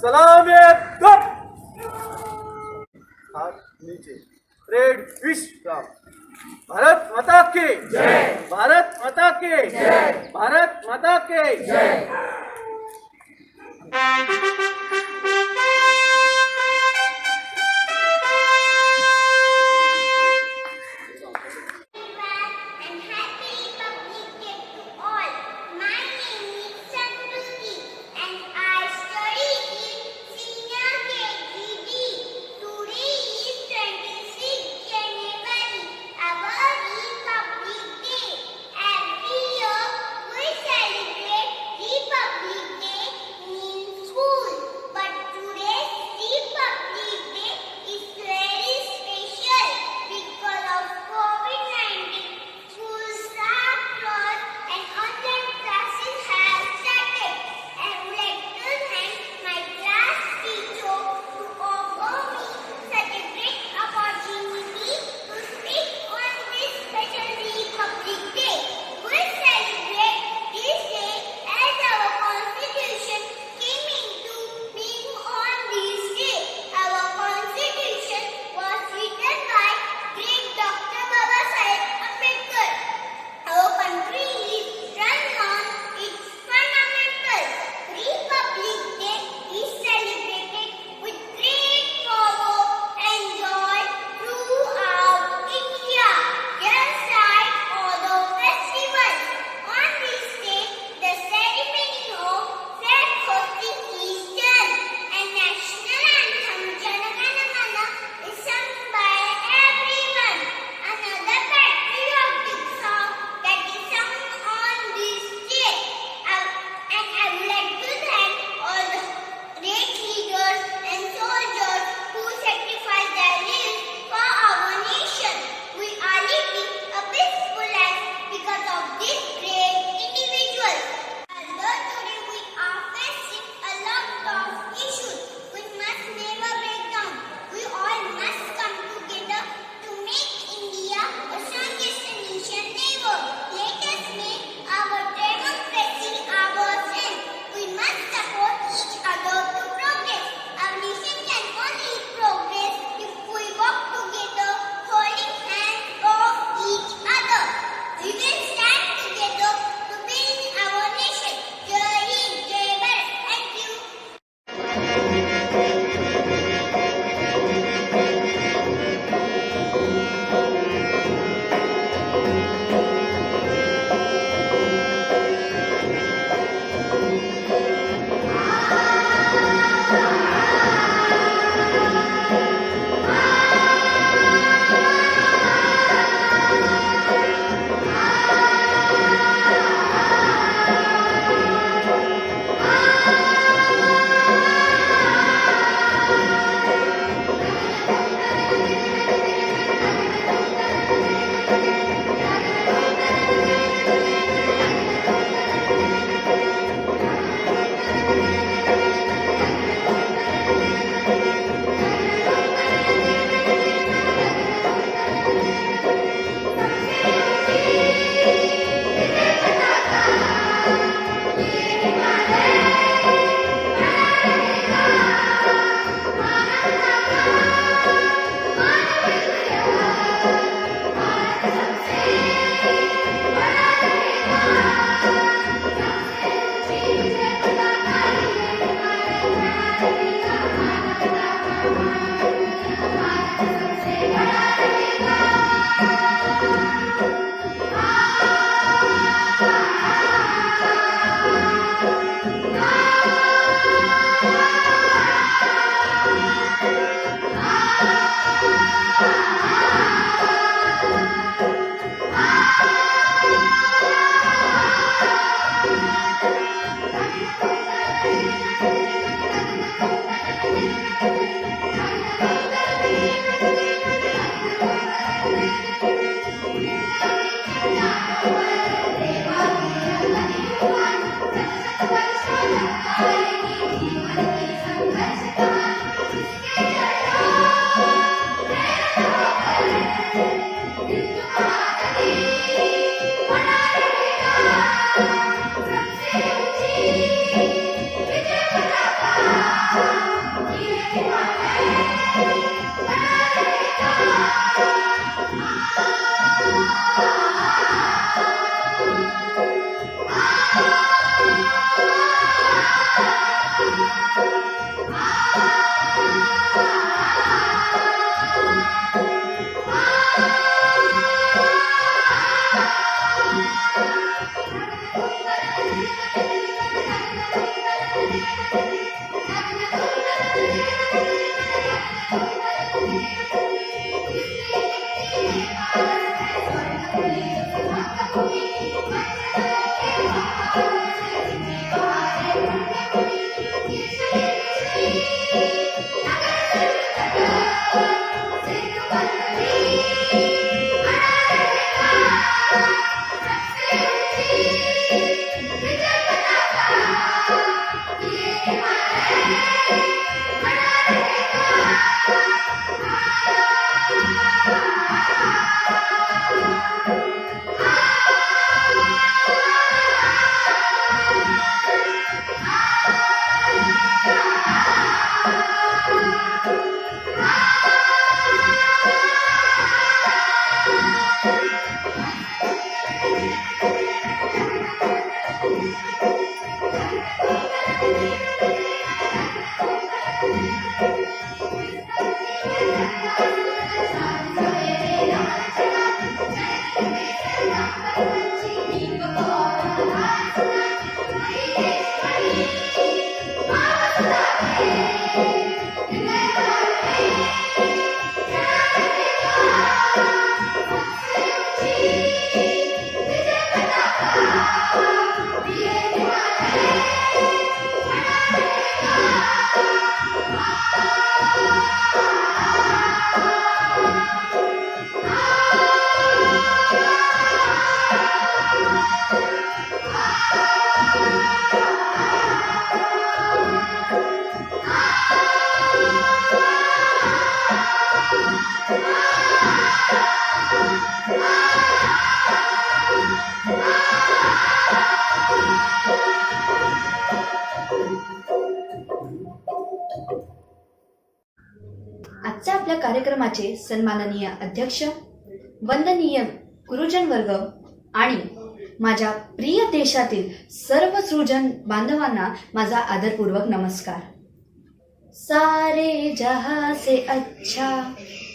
सलामी कप हाथ नीचे परेड विश्राम भारत माता की जय भारत माता की जय भारत माता की जय And happy Republic Day to all. My name is Samruti and I study in Senior KGB. Today is 26th January, our Republic Day. Every year we celebrate Republic Day in school. आजच्या आपल्या कार्यक्रमाचे सन्माननीय अध्यक्ष, वंदनीय गुरुजन वर्ग आणि माझ्या प्रिय देशातील सर्व सृजन बांधवांना माझा आदरपूर्वक नमस्कार. सारे जहां से अच्छा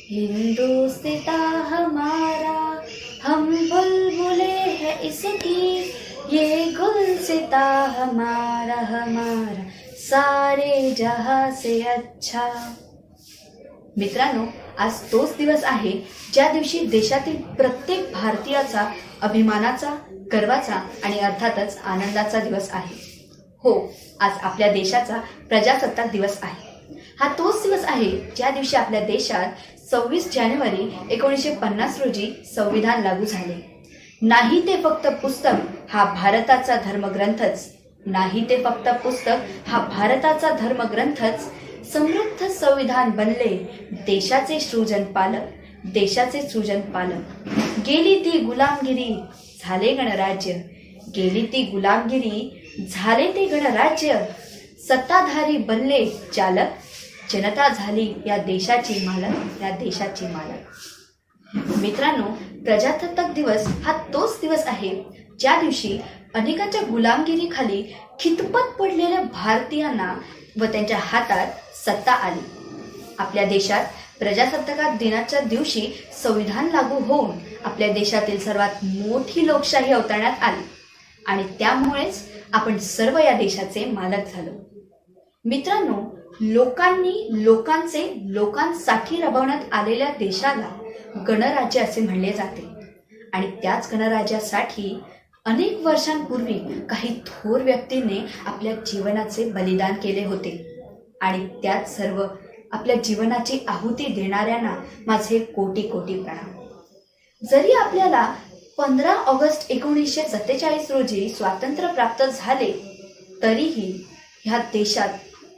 हिंदुस्तान हमारा, हम बुलबुले हैं इसकी, ये गुलसिता हमारा हमारा, सारे जहां से अच्छा. मित्रांनो, आज तोच दिवस आहे ज्या दिवशी देशातील प्रत्येक भारतीयाचा अभिमानाचा, गर्वाचा आणि अर्थातच आनंदाचा दिवस आहे. हो, आज आपल्या देशाचा प्रजासत्ताक दिवस आहे. हा तोच दिवस आहे ज्या दिवशी आपल्या देशात 26 जानेवारी 1950 रोजी संविधान लागू झाले. नाही ते फक्त पुस्तक हा भारताचा धर्मग्रंथच, नाही ते फक्त पुस्तक हा भारताचा धर्मग्रंथच, समृद्ध संविधान बनले देशाचे सृजन पालक, देशाचे सृजन पालक. गेली ती गुलामगिरी झाले गणराज्य, गेली ती गुलामगिरी झाले ते गणराज्य, सत्ताधारी बनले चालक, जनता झाली या देशाची मालक, या देशाची मालक. मित्रांनो, प्रजासत्ताक दिवस हा तोच दिवस आहे ज्या दिवशी अनेकांच्या गुलामगिरीखाली खितपत पडलेल्या भारतीयांना व त्यांच्या हातात सत्ता आली. आपल्या देशात प्रजासत्ताक दिनाच्या दिवशी संविधान लागू होऊन आपल्या देशातील सर्वात मोठी लोकशाही अवतरण्यात आली आणि त्यामुळेच आपण सर्व या देशाचे मालक झालो. मित्रांनो, लोकांनी लोकांचे लोकांसाठी राबवण्यात आलेल्या देशाला गणराज्य असे म्हणले जाते आणि त्याच गणराज्यासाठी अनेक वर्षांपूर्वी काही थोर व्यक्तींनी आपल्या जीवनाचे बलिदान केले होते आणि त्यात सर्व आपल्या जीवनाची आहुती देणाऱ्यांना माझे कोटी कोटी प्रणाम. जरी आपल्याला 15 ऑगस्ट 1947 रोजी स्वातंत्र्य प्राप्त झाले तरीही ह्या देशात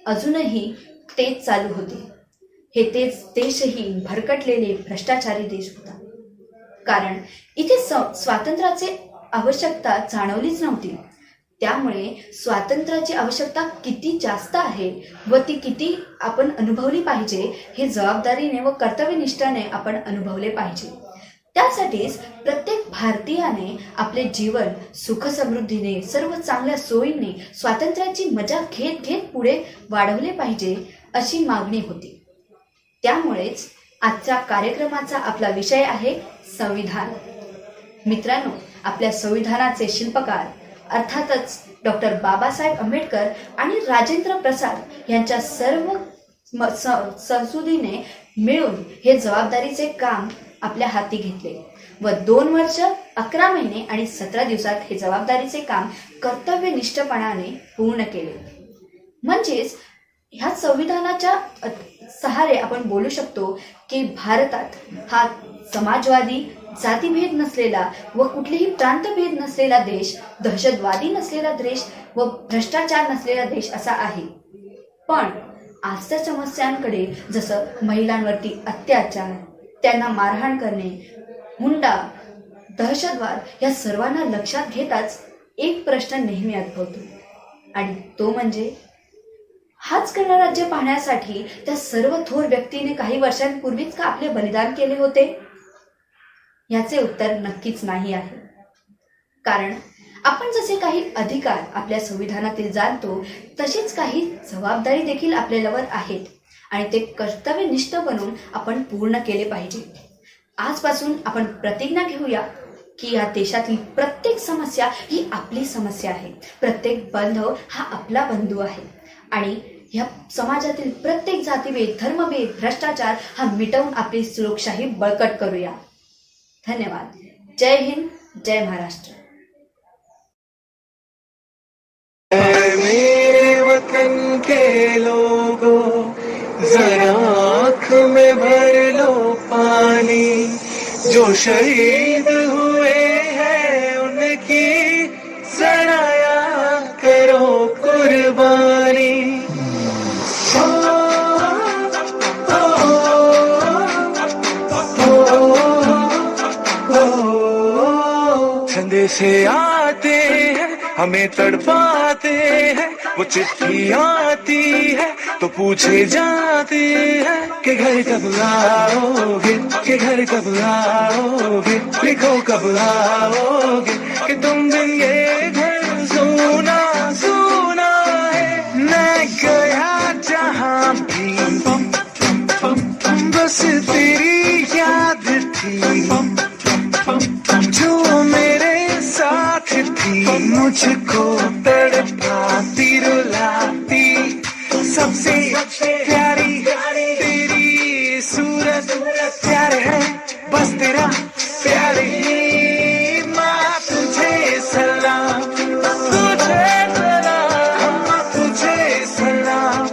अजूनही तेच चालू होते. हे तेच देशही भरकटलेले भ्रष्टाचारी देश होता. कारण इथे स्वातंत्र्याची आवश्यकता जाणवलीच नव्हती. त्यामुळे स्वातंत्र्याची आवश्यकता किती जास्त आहे व ती किती आपण अनुभवली पाहिजे हे जबाबदारीने व कर्तव्यनिष्ठाने आपण अनुभवले पाहिजे. त्यासाठीच प्रत्येक भारतीयाने आपले जीवन सुखसमृद्धीने सर्व चांगल्या सोयींनी स्वातंत्र्याची मजा घेत घेत पुढे वाढवले पाहिजे अशी मागणी होती. त्यामुळेच आजच्या कार्यक्रमाचा आपला विषय आहे संविधान. मित्रांनो, आपल्या संविधानाचे शिल्पकार अर्थातच डॉक्टर बाबासाहेब आंबेडकर आणि राजेंद्र प्रसाद यांच्या सर्व संसदीने मिळून हे जबाबदारीचे काम आपल्या हाती घेतले व 2 वर्ष 11 महिने आणि 17 दिवसात हे जबाबदारीचे काम कर्तव्यनिष्ठपणाने पूर्ण केले. म्हणजेच ह्या संविधानाच्या सहारे आपण बोलू शकतो की भारतात हा समाजवादी, जातीभेद नसलेला व कुठलेही प्रांतभेद नसलेला देश, दहशतवादी नसलेला देश व भ्रष्टाचार नसलेला देश असा आहे. पण आजच्या समस्यांकडे जसं महिलांवरती अत्याचार, त्यांना मारहाण करणे, हुंडा, दहशतवाद या सर्वांना लक्षात घेताच एक प्रश्न नेहमी उद्भवतो आणि तो म्हणजे हाच गणराज्य पाहण्यासाठी त्या सर्व थोर व्यक्तीने काही वर्षांपूर्वीच का आपले बलिदान केले होते? याचे उत्तर नक्कीच नाही आहे. कारण आपण जसे काही अधिकार आपल्या संविधानातील जाणतो तशीच काही जबाबदारी देखील आपल्यावर आहेत आणि ते कर्तव्यनिष्ठ बनून आपण पूर्ण केले पाहिजे. आजपासून आपण प्रतिज्ञा घेऊया की या देशातील प्रत्येक समस्या ही आपली समस्या आहे, प्रत्येक बांधव हा आपला बंधू आहे आणि या समाजातील प्रत्येक जातीभेद, धर्मभेद, भ्रष्टाचार हा मिटवून आपली लोकशाही बळकट करूया. धन्यवाद. जय हिंद, जय महाराष्ट्र. मेरे वतन के लोगों, जरा आँख में भर लो पानी. जो शहीद हुए हैं उनकी सराया करो कुर्बानी. संदेश आते हैं हमें तड़पाते हैं, वो चिट्ठी आती है तो पूछे जाते हैं कि घर कब आओगे, कि घर कब आओगे, लिखो कब आओगे कि तुम बिन ये घर सूना सूना है. मैं गया जहाँ भी बस तेरी याद थी, जो मेरे साथ थी, मुझको तड़पाती रुलाती. सबसे प्यारी तेरी सूरत, प्यार है बस तेरा प्यार ही. माँ तुझे सलाम, तुझे सलाम, तुझे सलाम.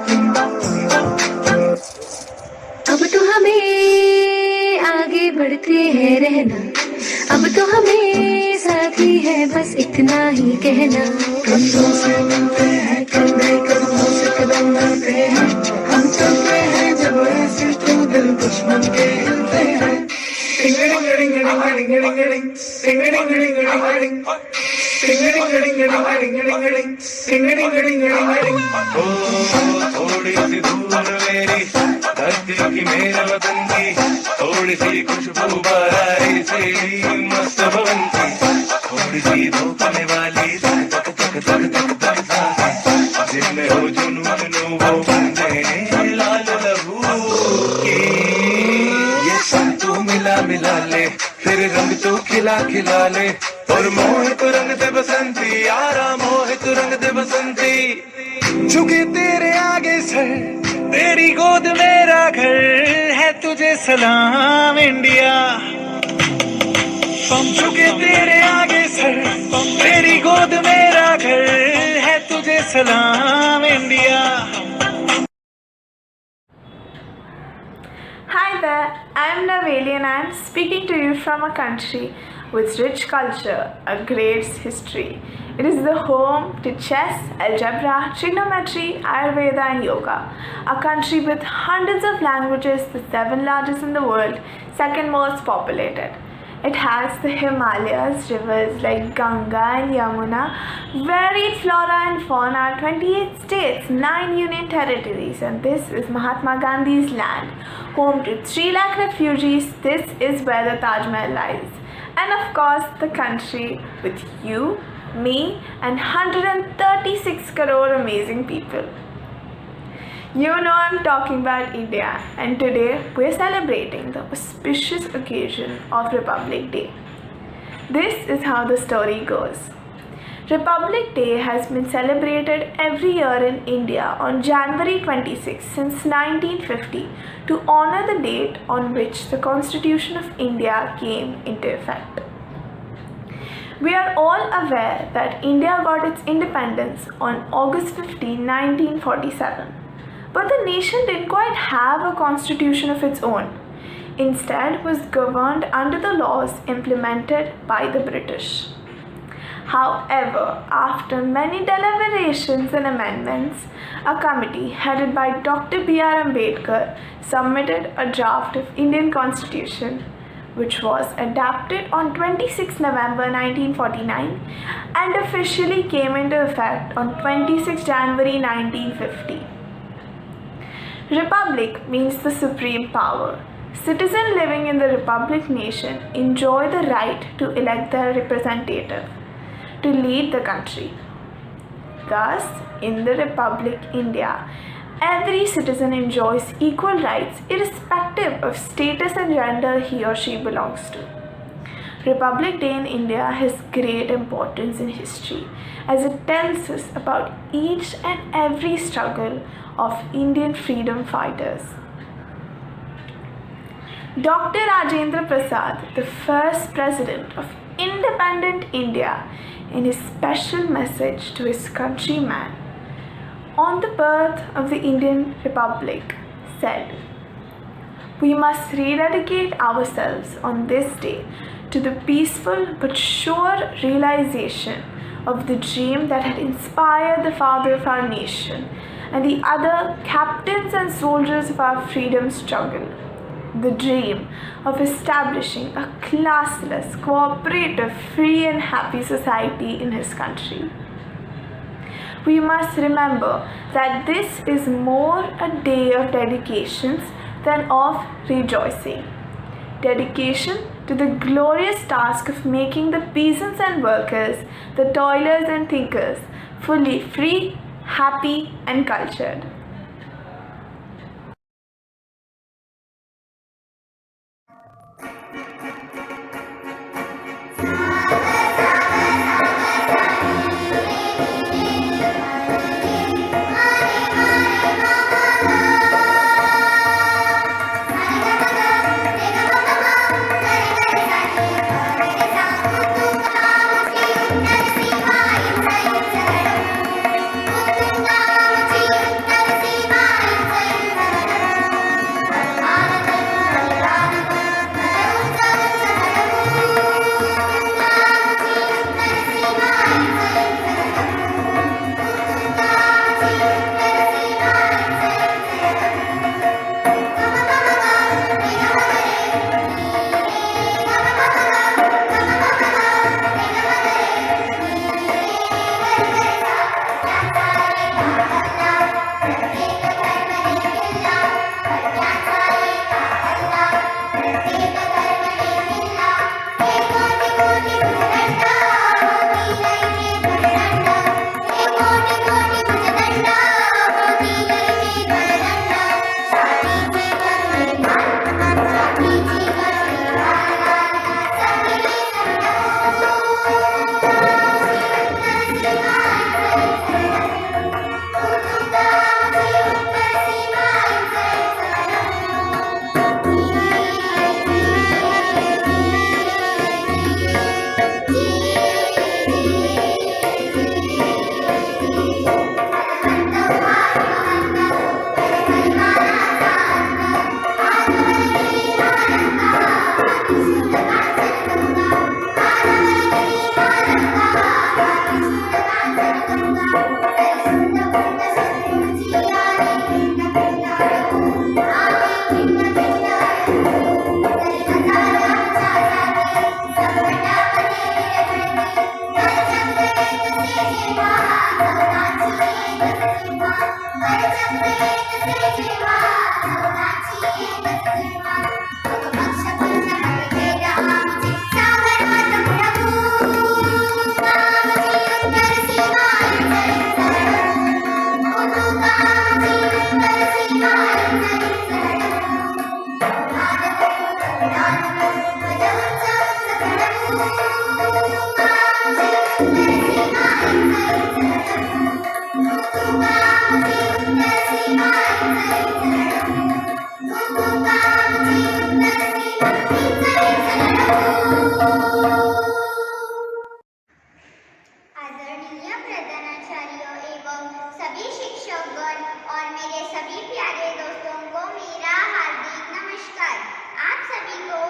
अब तो हमें आगे बढ़ते हैं रहना, अब तो हमें साथी है बस इतना ही कहना. कंधों से मिलते हैं, कंधे कदमों से कदम मिलते हैं. हम चलते हैं जब ऐसे तो दिल दुश्मन के हिलते हैं. थोड़ी सी दूर मेरी धरती की, मेरे वतन की, थोड़ी सी खुशबू बारारी से मस्त भवन की, थोड़ी सी धोखने वाली तक तक तक तक तक तक, जिनमें हो जुनून वो बंदे लाल लहू की. ये सब तू मिला मिला ले, फिर रंग तो खिला खिला ले, और मोहित रंग दे बसंती यारा, मोहित रंग दे बसंती. झुके तेरे आगे सर, तेरी गोद मेरा घर है, तुझे सलाम इंडिया. झुके तेरे आगे सर, तेरी गोद मेरा घर है, तुझे सलाम India. Hi there, I am Naveli and I am speaking to you from a country with rich culture, a great history. It is the home to chess, algebra, trigonometry, Ayurveda and yoga. A country with hundreds of languages, the 7th largest in the world, second most populated. It has the Himalayas, rivers like Ganga and Yamuna, varied flora and fauna, 28 states, 9 union territories, and this is Mahatma Gandhi's land, home to 3 lakh refugees. This is where the Taj Mahal lies. And of course, the country with you, me, and 136 crore amazing people. You know I'm talking about India, and today we're celebrating the auspicious occasion of Republic Day. This is how the story goes. Republic Day has been celebrated every year in India on January 26 since 1950 to honor the date on which the Constitution of India came into effect. We are all aware that India got its independence on August 15, 1947. But the nation didn't quite have a constitution of its own. Instead, was governed under the laws implemented by the British. However, after many deliberations and amendments, a committee headed by Dr. B.R. Ambedkar submitted a draft of Indian Constitution, which was adopted on 26 November 1949 and officially came into effect on 26 January 1950. Republic means the supreme power. Citizens living in the Republic nation enjoy the right to elect their representative to lead the country. Thus, in the Republic India, every citizen enjoys equal rights irrespective of status and gender he or she belongs to. Republic Day in India has great importance in history as it tells us about each and every struggle of Indian freedom fighters. Dr. Rajendra Prasad, the first president of independent India, in his special message to his countrymen on the birth of the Indian Republic, said, "We must rededicate ourselves on this day to the peaceful but sure realization of the dream that had inspired the father of our nation and the other captains and soldiers of our freedom struggle, the dream of establishing a classless, cooperative, free and happy society in his country. We must remember that this is more a day of dedications than of rejoicing. Dedication to the glorious task of making the peasants and workers, the toilers and thinkers, fully free, happy and cultured." Thank you. आदरणीय प्रधानाचार्यों एवं सभी शिक्षकगण और मेरे सभी प्यारे दोस्तों को मेरा हार्दिक नमस्कार। आप सभी को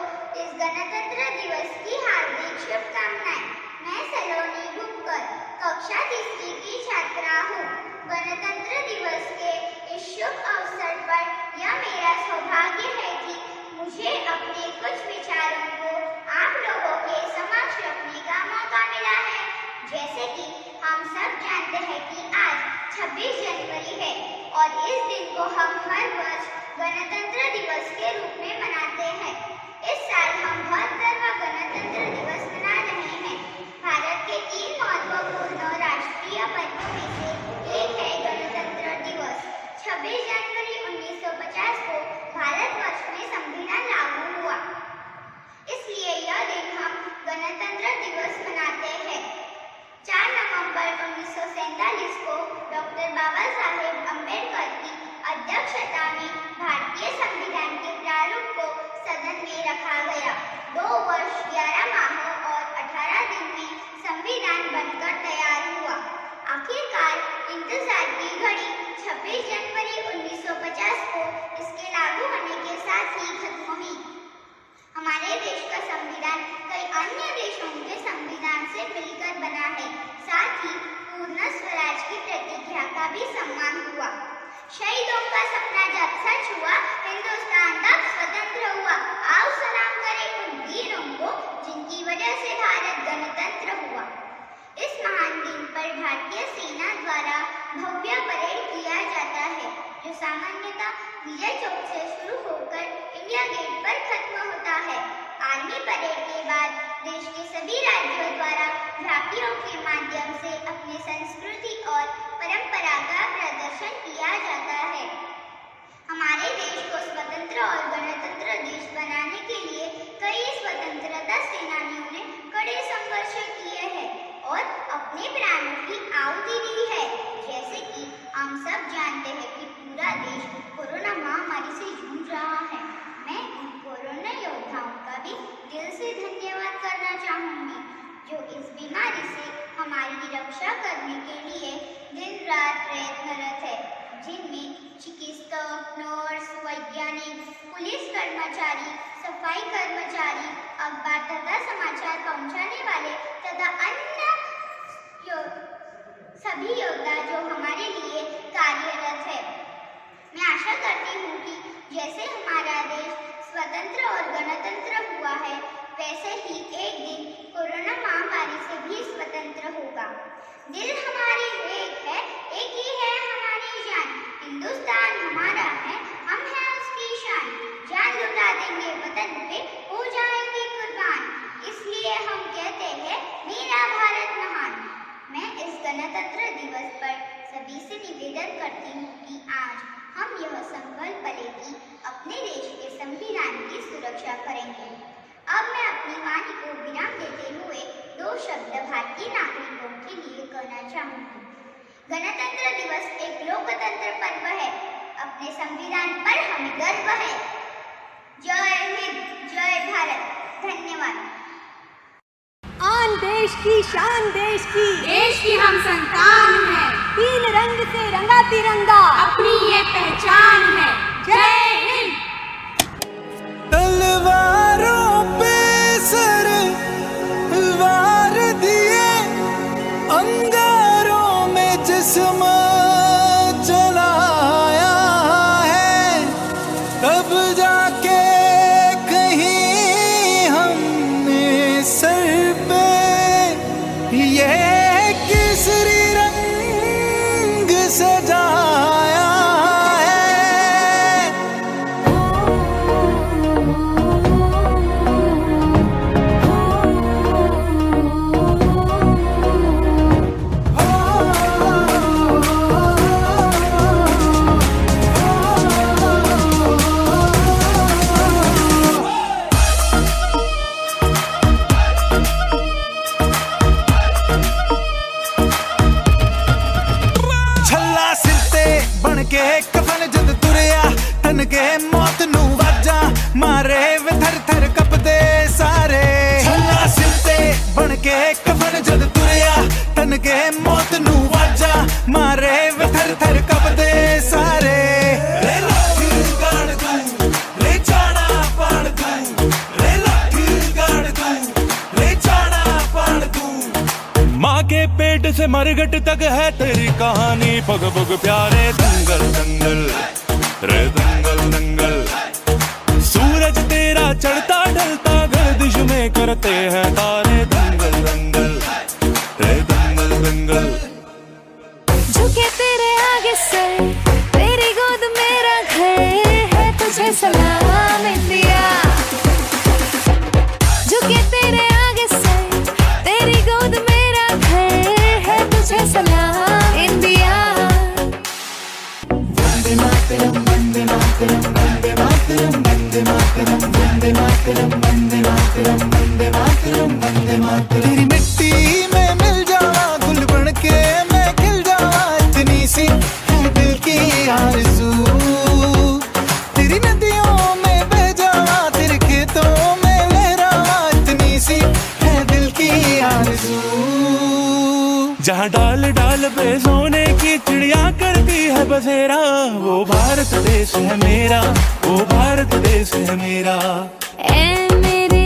इस गणतंत्र दिवस की हार्दिक शुभकामनाएं। मैं सलोनी भूमकर कक्षा तीसरी की छात्रा हूँ। गणतंत्र दिवस के इस शुभ अवसर पर यह मेरा सौभाग्य है कि मुझे अपने कुछ विचारों को आप लोगों के समक्ष रखने का मौका मिला है। जैसे कि हम सब जानते हैं कि आज 26 जनवरी है और इस दिन को हम हर वर्ष गणतंत्र दिवस के रूप में मनाते हैं। इस साल हम 72वां गणतंत्र दिवस मना रहे हैं। भारत के 3 महत्वपूर्ण राष्ट्रीय पर्वों में से एक है गणतंत्र दिवस। 26 जनवरी 1950 को भारतवर्ष में संविधान लागू हुआ, इसलिए यह दिन हम गणतंत्र दिवस मनाते हैं। 4 नवंबर 1947 को डॉक्टर बाबा साहेब अम्बेडकर की अध्यक्षता में भारतीय संविधान के प्रारूप को सदन में रखा गया। 2 वर्ष 11 माह और 18 दिन में संविधान बनकर तैयार हुआ। आखिरकार इंतजार की घड़ी 26 जनवरी 1950 को इसके लागू होने के साथ ही खत्म हुई। हमारे देश का संविधान कई अन्य देशों के संविधान से मिलकर बना है। साथ ही पूर्ण स्वराज की प्रतिज्ञा का भी सम्मान हुआ। शहीदों का सपना जब सच हुआ, हिंदुस्तान तब स्वतंत्र हुआ। आओ सलाम करें उन वीरों को जिनकी वजह से भारत गणतंत्र हुआ। इस महान दिन पर भारतीय सेना द्वारा भव्य परेड किया जाता है, जो सामान्यतः विजय चौक से शुरू होकर इंडिया गेट पर खत्म होता है। आर्मी परेड के बाद देश के सभी राज्यों द्वारा झांकियों के माध्यम से अपनी संस्कृति और परंपरा का प्रदर्शन किया जाता है। हमारे देश को स्वतंत्र और गणतंत्र देश बनाने के लिए कई स्वतंत्रता सेनानियों ने कड़े संघर्ष किए हैं और अपने प्राणों की आहुति दी है। जैसे कि हम सब जानते हैं कि पूरा देश कोरोना महामारी से जूझ रहा है। मैं उन कोरोना योद्धाओं का भी दिल से धन्यवाद करना चाहूँगी, जो इस बीमारी से हमारी रक्षा करने के लिए दिन रात प्रयत्नरत है, जिनमें चिकित्सक, नर्स, वैज्ञानिक, पुलिस कर्मचारी, सफाई कर्मचारी, अखबार तथा समाचार पहुंचाने वाले तथा अन्य सभी योद्धा जो हमारे लिए कार्यरत है। मैं आशा करती हूँ कि जैसे हमारा देश स्वतंत्र और गणतंत्र हुआ है, वैसे ही एक दिन कोरोना महामारी से भी स्वतंत्र होगा। दिल हमारी एक है, एक ही है हमारी जान। हिंदुस्तान हमारा है, हम हैं उसकी शान। जान लुटा देंगे वतन पे, हो जाएंगे कुर्बान। इसलिए हम कहते हैं मेरा भारत महान। मैं इस गणतंत्र दिवस पर सभी से निवेदन करती हूँ कि आज हम यह संकल्प लें कि अपने देश के संविधान की सुरक्षा करेंगे। अब मैं अपनी वाणी को विराम देते हुए 2 शब्द भारतीय नागरिकों के लिए कहना चाहूँगी। गणतंत्र दिवस एक लोकतंत्र पर्व है। अपने संविधान पर हमें गर्व है। जय हिंद, जय भारत। धन्यवाद। आन देश की शान देश की हम संतान हैं। 3 रंग से रंगा तिरंगा अपनी ये पहचान है। जय हिंद। तलवारों पे सर वार दिए, अंगारों में जिस्म जलाया है, तब जाके कहीं हमने सर पे ये केसरी रंग सजाया है। के मौत नू वाजा मारे वे थर थर कपदे सारे रे लाठी गाड़ दूं रे जाना पाड़ दूं रे लाठी गाड़ दूं रे जाना पाड़ दूं। माँ के पेट से मरघट तक है तेरी कहानी पग पग प्यारे दंगल दंगल रे दंगल दंगल। सूरज तेरा चढ़ता ढलता गर्दिश में करते हैं तारे दंगल दंगल रे दंगल दंगल। झुके तेरे आगे सर तेरी गोद मेरा घर है तुझे सलाम इंडिया। झुके तेरे आगे सर तेरी गोद मेरा घर है तुझे सलाम इंडिया। वंदे मातरम वंदे मातरम वंदे मातरम वंदे मातरम वंदे मातरम वंदे मातरम वंदे मातरम वंदे मातरम। तेरी मिट्टी में मिल जावा गुल बन के मैं खिल जावा इतनी सी है दिल की आरज़ू। तेरी नदियों में बह जावा तेरे खेतों में लहरावा इतनी सी है दिल की आरज़ू। जहाँ डाल डाल पे सोने की चिड़िया करती है बसेरा वो भारत देश है मेरा वो भारत देश है मेरा। ए मेरे